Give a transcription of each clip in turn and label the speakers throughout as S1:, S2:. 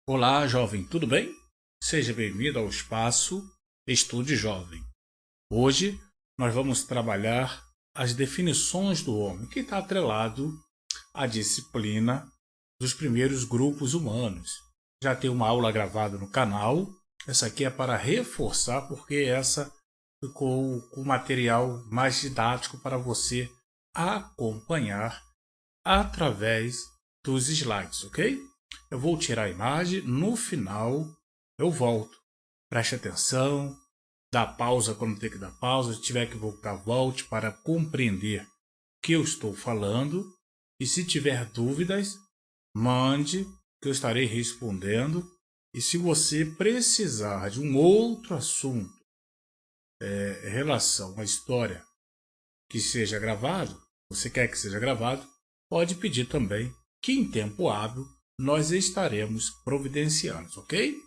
S1: Olá, jovem, tudo bem? Seja bem-vindo ao espaço Estude Jovem. Hoje nós vamos trabalhar as definições do homem, que está atrelado à disciplina dos primeiros grupos humanos. Já tem uma aula gravada no canal, essa aqui é para reforçar, porque essa ficou com material mais didático para você acompanhar através dos slides, ok? Eu vou tirar a imagem, no final eu volto. Preste atenção, dá pausa quando tem que dar pausa, se tiver que voltar, volte para compreender o que eu estou falando. E se tiver dúvidas, mande que eu estarei respondendo. E se você precisar de um outro assunto em relação à história que seja gravado, você quer que seja gravado, pode pedir também que em tempo hábil nós estaremos providenciando, ok?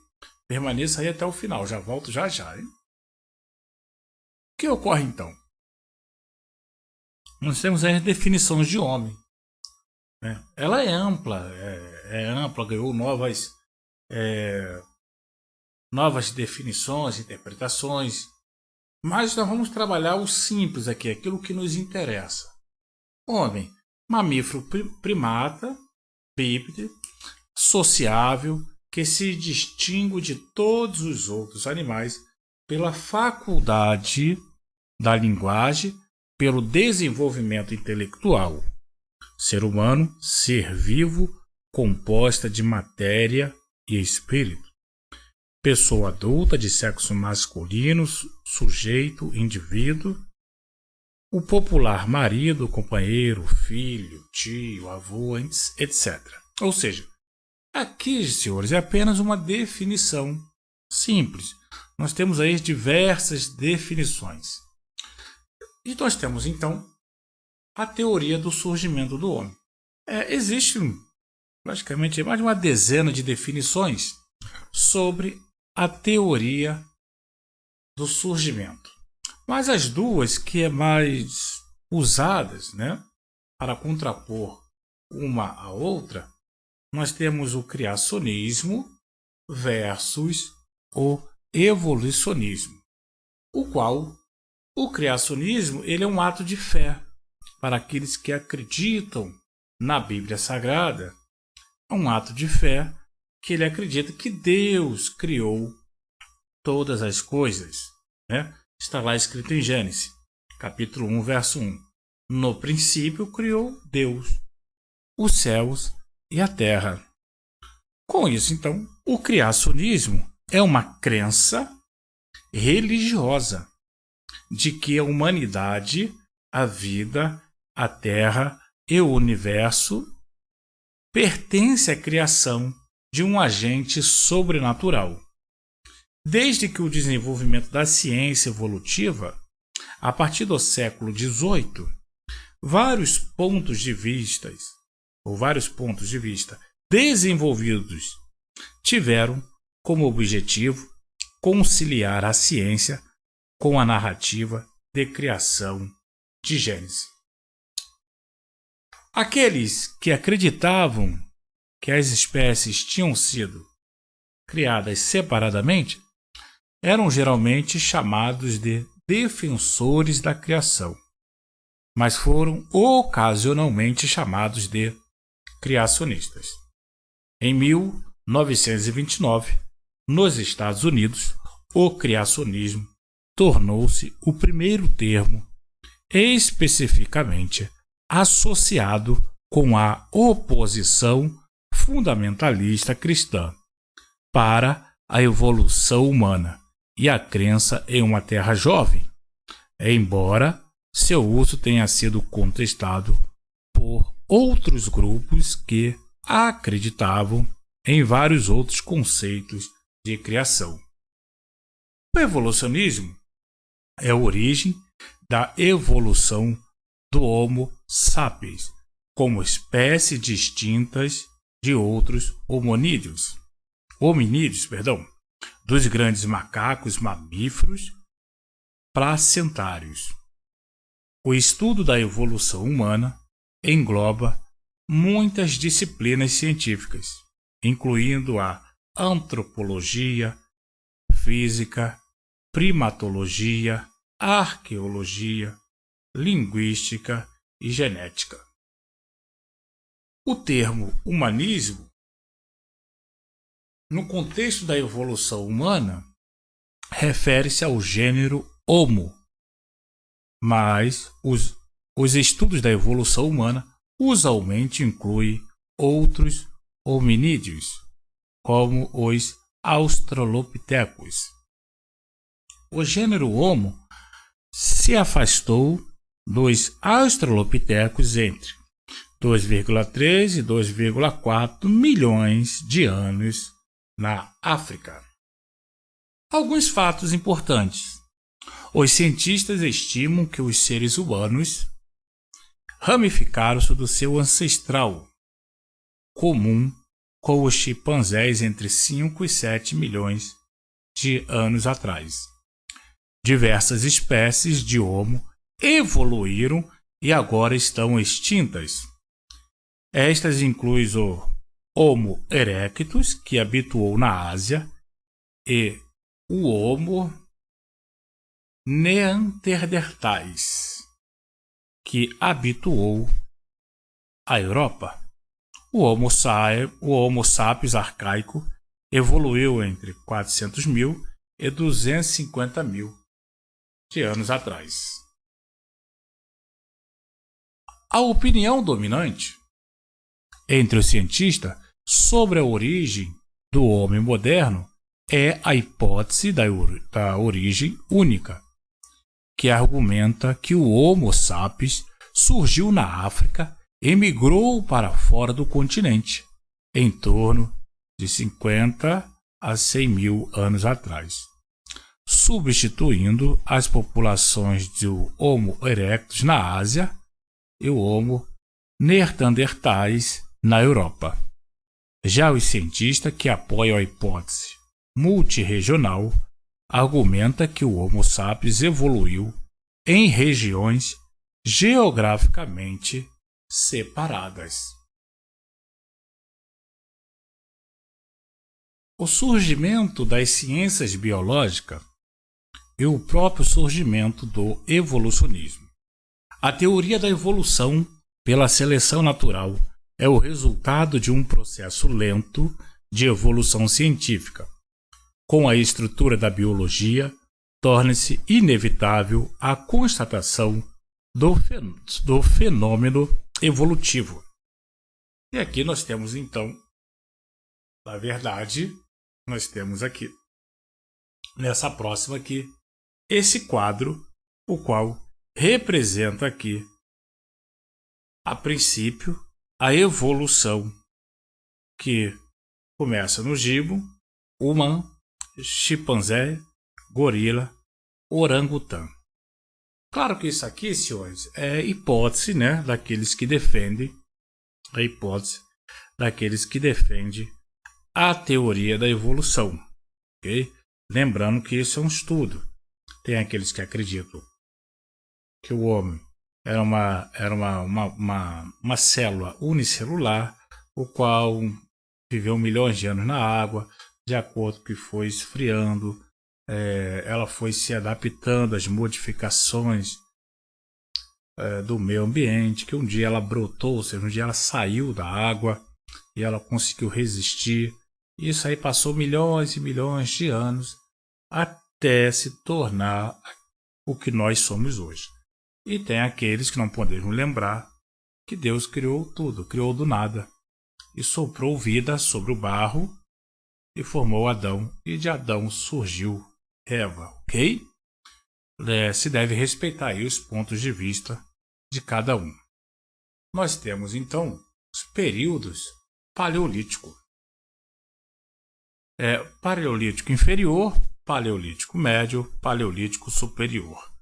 S1: Permaneça aí até o final, já volto já, hein? O que ocorre então? Nós temos aí as definições de homem. Né? Ela é ampla, ganhou novas definições, interpretações, mas nós vamos trabalhar o simples aqui, aquilo que nos interessa. Homem, mamífero primata, bípede, sociável, que se distingue de todos os outros animais pela faculdade da linguagem, pelo desenvolvimento intelectual. Ser humano, ser vivo, composta de matéria e espírito. Pessoa adulta de sexo masculino, sujeito, indivíduo. O popular marido, companheiro, filho, tio, avô, etc. Ou seja, aqui, senhores, é apenas uma definição simples. Nós temos aí diversas definições. E nós temos, então, a teoria do surgimento do homem. Existe praticamente mais de uma dezena de definições sobre a teoria do surgimento. Mas as duas que é mais usadas, né, para contrapor uma à outra, nós temos o criacionismo versus o evolucionismo, o qual o criacionismo ele é um ato de fé para aqueles que acreditam na Bíblia Sagrada. É um ato de fé que ele acredita que Deus criou todas as coisas, né? Está lá escrito em Gênesis, capítulo 1, verso 1. No princípio criou Deus os céus e a terra. Com isso, então, o criacionismo é uma crença religiosa de que a humanidade, a vida, a terra e o universo pertence à criação de um agente sobrenatural. Desde que o desenvolvimento da ciência evolutiva, a partir do século XVIII, vários pontos de vista desenvolvidos tiveram como objetivo conciliar a ciência com a narrativa de criação de Gênesis. Aqueles que acreditavam que as espécies tinham sido criadas separadamente eram geralmente chamados de defensores da criação, mas foram ocasionalmente chamados de criacionistas. Em 1929, nos Estados Unidos, o criacionismo tornou-se o primeiro termo especificamente associado com a oposição fundamentalista cristã para a evolução humana e a crença em uma terra jovem, embora seu uso tenha sido contestado por outros grupos que acreditavam em vários outros conceitos de criação. O evolucionismo é a origem da evolução do Homo sapiens como espécie distintas de outros hominídeos, dos grandes macacos mamíferos placentários. O estudo da evolução humana engloba muitas disciplinas científicas, incluindo a antropologia, física, primatologia, arqueologia, linguística e genética. O termo humanismo, no contexto da evolução humana, refere-se ao gênero Homo, mas os estudos da evolução humana usualmente incluem outros hominídeos, como os australopithecus. O gênero Homo se afastou dos australopithecus entre 2,3 e 2,4 milhões de anos na África. Alguns fatos importantes. Os cientistas estimam que os seres humanos ramificaram-se do seu ancestral comum com os chimpanzés entre 5 e 7 milhões de anos atrás. Diversas espécies de Homo evoluíram e agora estão extintas. Estas incluem o Homo erectus, que habituou na Ásia, e o Homo neandertais, que habituou a Europa. O Homo sapiens arcaico evoluiu entre 400 mil e 250 mil de anos atrás. A opinião dominante entre os cientistas sobre a origem do homem moderno é a hipótese da origem única, que argumenta que o Homo sapiens surgiu na África e migrou para fora do continente em torno de 50 a 100 mil anos atrás, substituindo as populações do Homo erectus na Ásia e o Homo neandertais na Europa. Já os cientistas que apoiam a hipótese multirregional argumenta que o Homo sapiens evoluiu em regiões geograficamente separadas. O surgimento das ciências biológicas e o próprio surgimento do evolucionismo. A teoria da evolução pela seleção natural é o resultado de um processo lento de evolução científica. Com a estrutura da biologia, torna-se inevitável a constatação do fenômeno evolutivo. E aqui nós temos, então, na verdade, nós temos aqui, nessa próxima aqui, esse quadro, o qual representa aqui, a princípio, a evolução que começa no gibo, humano, chimpanzé, gorila, orangutã. Claro que isso aqui, senhores, é hipótese, né, daqueles que defendem a teoria da evolução, ok? Lembrando que isso é um estudo. Tem aqueles que acreditam que o homem era uma célula unicelular, o qual viveu milhões de anos na água. De acordo com que foi esfriando, ela foi se adaptando às modificações do meio ambiente, que um dia ela brotou, ou seja, um dia ela saiu da água e ela conseguiu resistir. Isso aí passou milhões e milhões de anos até se tornar o que nós somos hoje. E tem aqueles que não podemos lembrar que Deus criou tudo, criou do nada e soprou vida sobre o barro e formou Adão, e de Adão surgiu Eva, ok? Se deve respeitar aí os pontos de vista de cada um. Nós temos, então, os períodos paleolítico. Paleolítico inferior, paleolítico médio, paleolítico superior.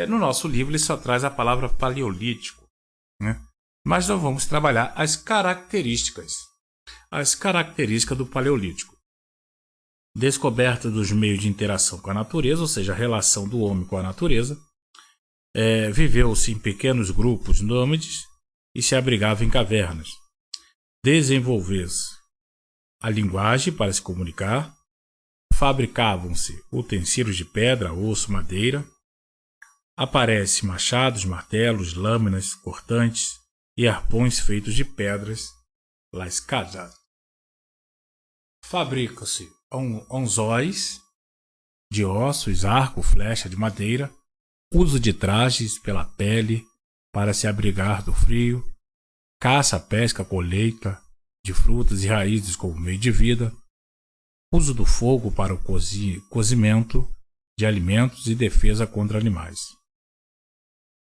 S1: No nosso livro ele só traz a palavra paleolítico, né? Mas nós vamos trabalhar as características do paleolítico. Descoberta dos meios de interação com a natureza, ou seja, a relação do homem com a natureza. Viveu-se em pequenos grupos nômades e se abrigava em cavernas. Desenvolveu-se a linguagem para se comunicar, fabricavam-se utensílios de pedra, osso, madeira, aparecem machados, martelos, lâminas cortantes e arpões feitos de pedras lascadas. Fabricam-se anzóis de ossos, arco, flecha de madeira, uso de trajes pela pele para se abrigar do frio, caça, pesca, colheita de frutas e raízes como meio de vida, uso do fogo para o cozimento de alimentos e defesa contra animais.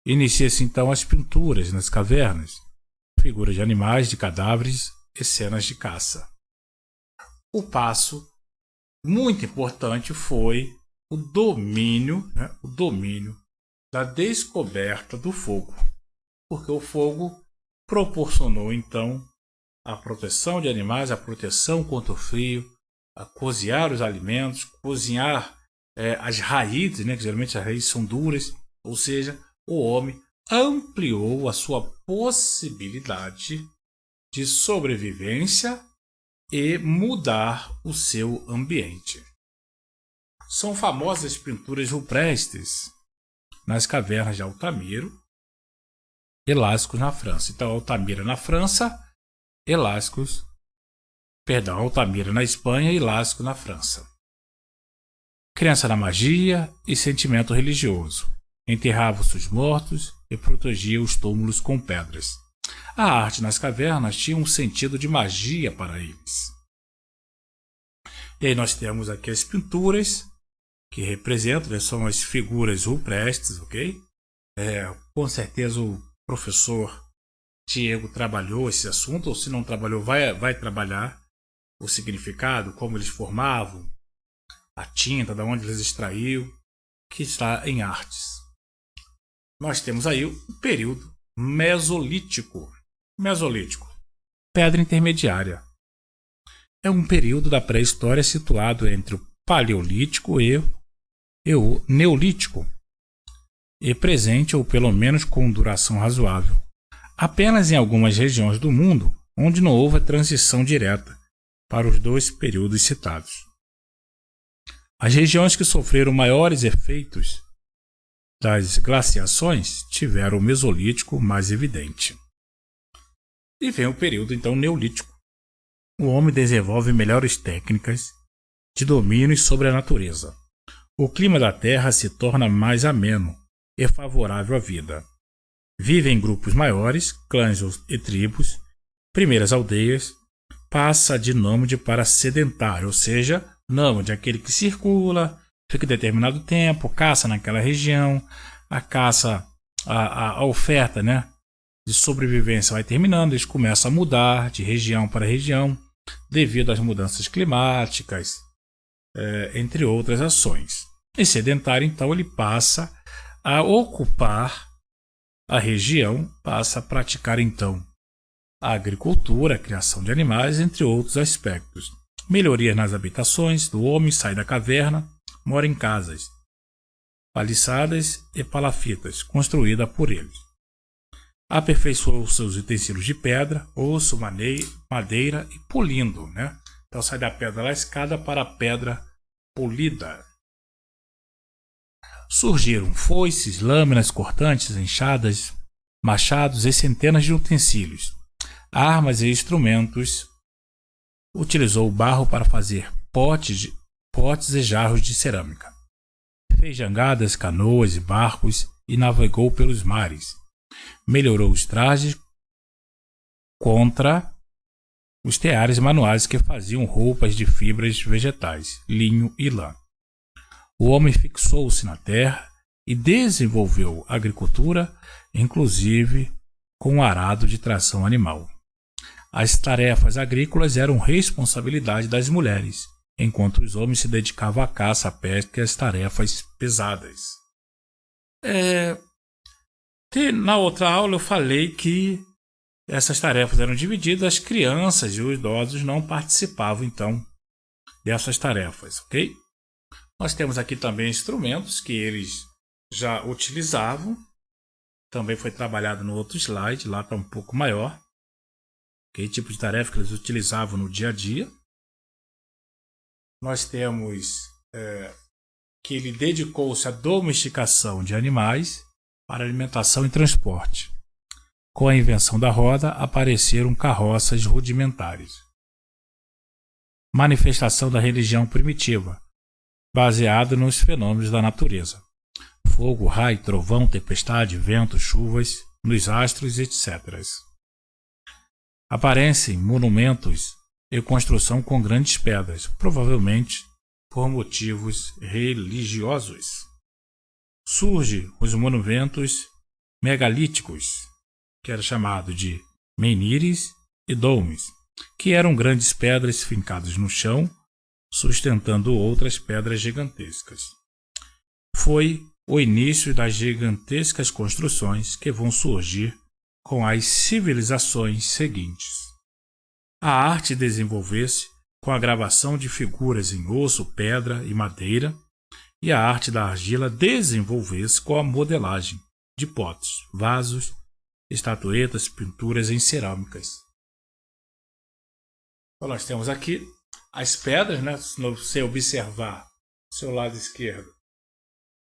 S1: Inicia-se então as pinturas nas cavernas, figuras de animais, de cadáveres e cenas de caça. O passo muito importante foi o domínio da descoberta do fogo, porque o fogo proporcionou então a proteção de animais, a proteção contra o frio, a cozinhar os alimentos, cozinhar as raízes, que geralmente as raízes são duras, ou seja, o homem ampliou a sua possibilidade de sobrevivência e mudar o seu ambiente. São famosas as pinturas rupestres nas cavernas de Altamira e Lascaux na França. Então, Altamira na França e Altamira na Espanha e Lascaux na França. Crença na magia e sentimento religioso. Enterravam-se os mortos e protegiam os túmulos com pedras. A arte nas cavernas tinha um sentido de magia para eles. E aí nós temos aqui as pinturas que representam, são as figuras rupestres, ok? Com certeza o professor Diego trabalhou esse assunto, ou se não trabalhou, vai trabalhar o significado, como eles formavam, a tinta, de onde eles extraíam, que está em artes. Nós temos aí o período Mesolítico. Mesolítico, pedra intermediária. É um período da pré-história situado entre o Paleolítico e o Neolítico, e presente, ou pelo menos com duração razoável, apenas em algumas regiões do mundo onde não houve a transição direta para os dois períodos citados. As regiões que sofreram maiores efeitos das glaciações tiveram o Mesolítico mais evidente. E vem o período então Neolítico. O homem desenvolve melhores técnicas de domínio sobre a natureza. O clima da terra se torna mais ameno e favorável à vida. Vivem em grupos maiores, clãs e tribos, primeiras aldeias, passa de nômade para sedentário, ou seja, nômade é aquele que circula, fica determinado tempo, caça naquela região, a caça, a oferta, de sobrevivência vai terminando, eles começam a mudar de região para região, devido às mudanças climáticas, entre outras ações. E sedentário, então, ele passa a ocupar a região, passa a praticar, então, a agricultura, a criação de animais, entre outros aspectos. Melhorias nas habitações do homem, sai da caverna, mora em casas, paliçadas e palafitas, construídas por eles. Aperfeiçoou seus utensílios de pedra, osso, madeira e polindo, Então sai da pedra lascada para a pedra polida. Surgiram foices, lâminas cortantes, enxadas, machados e centenas de utensílios, armas e instrumentos. Utilizou o barro para fazer potes e jarros de cerâmica. Fez jangadas, canoas e barcos e navegou pelos mares. Melhorou os trajes contra os teares manuais que faziam roupas de fibras vegetais, linho e lã. O homem fixou-se na terra e desenvolveu a agricultura, inclusive com o arado de tração animal. As tarefas agrícolas eram responsabilidade das mulheres, enquanto os homens se dedicavam à caça, à pesca e às tarefas pesadas. Na outra aula eu falei que essas tarefas eram divididas, as crianças e os idosos não participavam então dessas tarefas, ok? Nós temos aqui também instrumentos que eles já utilizavam, também foi trabalhado no outro slide, lá está um pouco maior, que tipo de tarefa que eles utilizavam no dia a dia, nós temos que ele dedicou-se à domesticação de animais para alimentação e transporte. Com a invenção da roda, apareceram carroças rudimentares. Manifestação da religião primitiva, baseada nos fenômenos da natureza. Fogo, raio, trovão, tempestade, vento, chuvas, nos astros, etc. Aparecem monumentos e construção com grandes pedras, provavelmente por motivos religiosos. Surgem os monumentos megalíticos, que era chamado de menhires e domes, que eram grandes pedras fincadas no chão, sustentando outras pedras gigantescas. Foi o início das gigantescas construções que vão surgir com as civilizações seguintes. A arte desenvolveu-se com a gravação de figuras em osso, pedra e madeira, e a arte da argila desenvolveu-se com a modelagem de potes, vasos, estatuetas, pinturas em cerâmicas. Então nós temos aqui as pedras, né? Se você observar do seu lado esquerdo,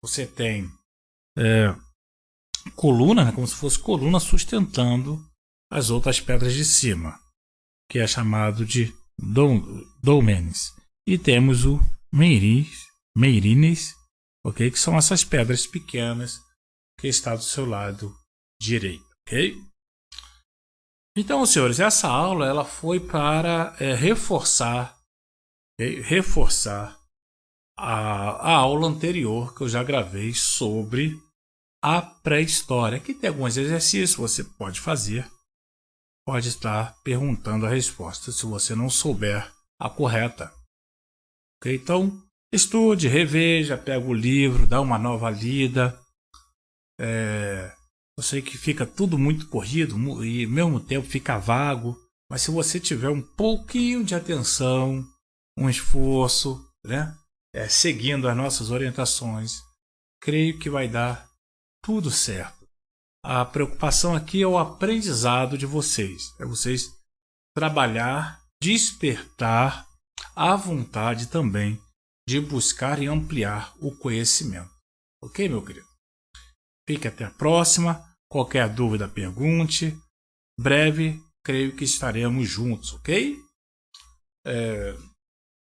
S1: você tem coluna, né? Como se fosse coluna sustentando as outras pedras de cima, que é chamado de dolmenes. E temos o meirines, ok? Que são essas pedras pequenas que está do seu lado direito. Ok? Então, senhores, essa aula ela foi para reforçar a aula anterior que eu já gravei sobre a pré-história. Aqui tem alguns exercícios que você pode fazer, pode estar perguntando a resposta se você não souber a correta. Ok? Então, estude, reveja, pega o livro, dá uma nova lida. Eu sei que fica tudo muito corrido e ao mesmo tempo fica vago, mas se você tiver um pouquinho de atenção, um esforço, né, seguindo as nossas orientações, creio que vai dar tudo certo. A preocupação aqui é o aprendizado de vocês, é vocês trabalhar, despertar a vontade também de buscar e ampliar o conhecimento. Ok, meu querido? Fique até a próxima. Qualquer dúvida, pergunte. Breve, creio que estaremos juntos, ok?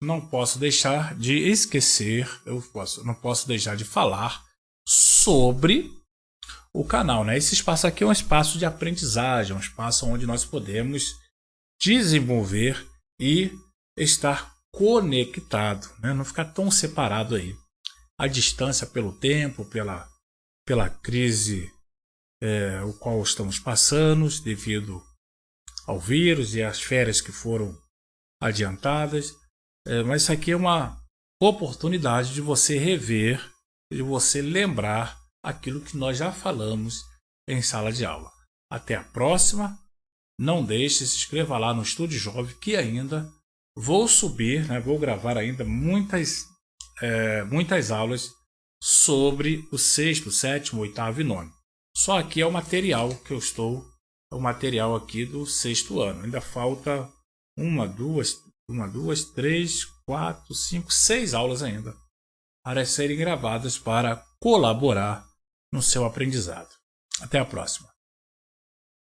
S1: Não posso deixar de esquecer, não posso deixar de falar sobre o canal, né? Esse espaço aqui é um espaço de aprendizagem, um espaço onde nós podemos desenvolver e estar conectado, né? Não ficar tão separado aí. A distância pelo tempo, pela crise o qual estamos passando devido ao vírus e às férias que foram adiantadas, mas isso aqui é uma oportunidade de você rever, de você lembrar aquilo que nós já falamos em sala de aula. Até a próxima, não deixe de se inscrever lá no Estúdio Jovem, que ainda vou subir, né, vou gravar ainda muitas aulas sobre o sexto, sétimo, oitavo e nono. Só aqui é o material que eu estou, é o material aqui do sexto ano. Ainda falta 1, 2, 3, 4, 5, 6 aulas ainda para serem gravadas para colaborar no seu aprendizado. Até a próxima.